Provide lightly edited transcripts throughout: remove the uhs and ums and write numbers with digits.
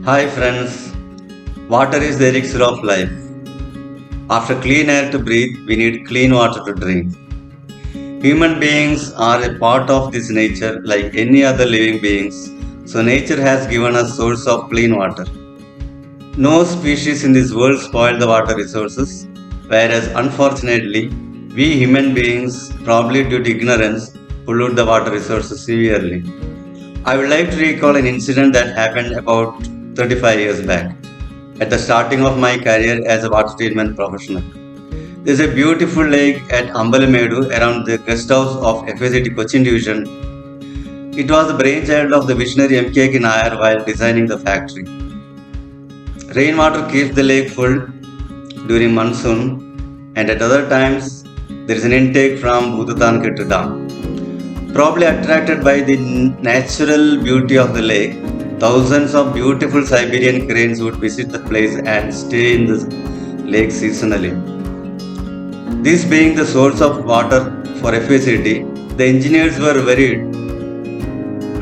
Hi friends, water is the elixir of life. After clean air to breathe, we need clean water to drink. Human beings are a part of this nature like any other living beings, so nature has given us source of clean water. No species in this world spoil the water resources, whereas unfortunately, we human beings, probably due to ignorance, pollute the water resources severely. I would like to recall an incident that happened about 35 years back, at the starting of my career as a water treatment professional. There is a beautiful lake at Ambalamedu around the guest house of FACT Cochin Division. It was the brainchild of the visionary M.K. Nair while designing the factory. Rainwater keeps the lake full during monsoon, and at other times there is an intake from Bhutatankettu Dam. Probably attracted by the natural beauty of the lake, thousands of beautiful Siberian cranes would visit the place and stay in the lake seasonally. This being the source of water for FACT, the engineers were worried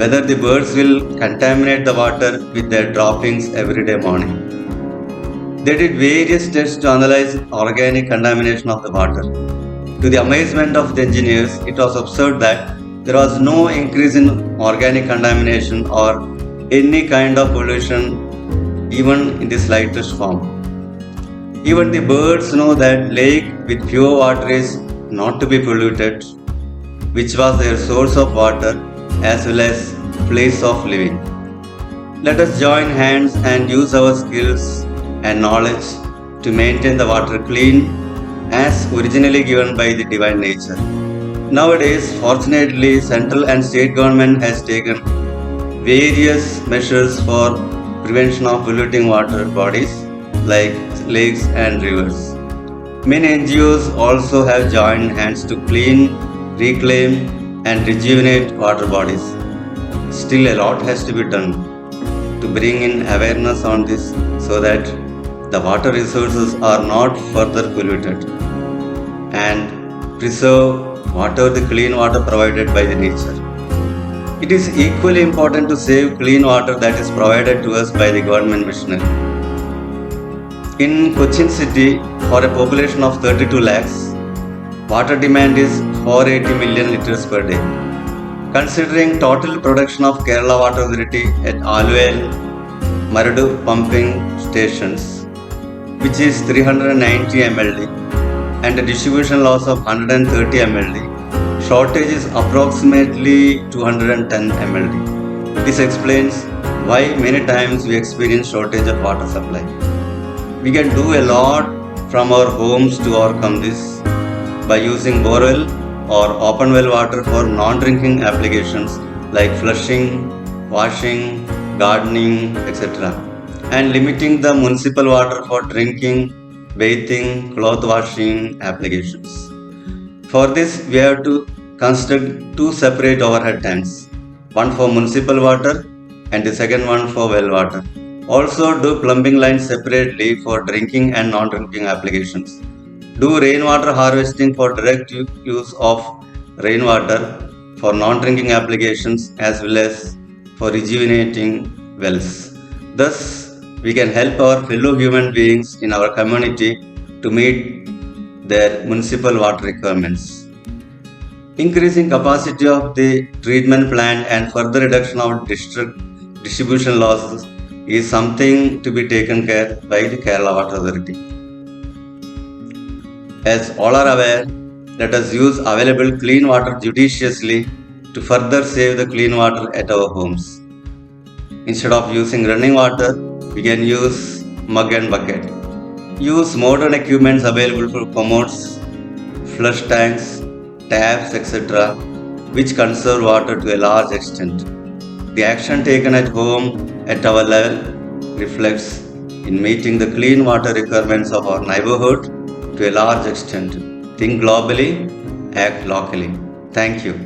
whether the birds will contaminate the water with their droppings every day morning. They did various tests to analyze organic contamination of the water. To the amazement of the engineers, it was observed that there was no increase in organic contamination or any kind of pollution, even in the slightest form. Even the birds know that lake with pure water is not to be polluted, which was their source of water as well as place of living. Let us join hands and use our skills and knowledge to maintain the water clean as originally given by the divine nature. Nowadays, fortunately, central and state government has taken various measures for prevention of polluting water bodies like lakes and rivers. Many NGOs also have joined hands to clean, reclaim and rejuvenate water bodies. Still a lot has to be done to bring in awareness on this so that the water resources are not further polluted and preserve whatever the clean water provided by the nature. It is equally important to save clean water that is provided to us by the government machinery. In Cochin city, for a population of 32 lakhs, water demand is 480 million liters per day. Considering total production of Kerala Water Authority at Aluvel, Maradu pumping stations, which is 390 mld, and a distribution loss of 130 mld, shortage is approximately 210 mld. This explains why many times we experience shortage of water supply. We can do a lot from our homes to overcome this by using borewell or open well water for non-drinking applications like flushing, washing, gardening, etc. and limiting the municipal water for drinking, bathing, cloth washing applications. For this, we have to construct two separate overhead tanks, one for municipal water and the second one for well water. Also do plumbing lines separately for drinking and non-drinking applications. Do rainwater harvesting for direct use of rainwater for non-drinking applications as well as for rejuvenating wells. Thus, we can help our fellow human beings in our community to meet their municipal water requirements. Increasing capacity of the treatment plant and further reduction of distribution losses is something to be taken care by the Kerala Water Authority. As all are aware, let us use available clean water judiciously to further save the clean water at our homes. Instead of using running water, we can use mug and bucket. Use modern equipments available for commodes, flush tanks, taps, etc., which conserve water to a large extent. The action taken at home at our level reflects in meeting the clean water requirements of our neighborhood to a large extent. Think globally, act locally. Thank you.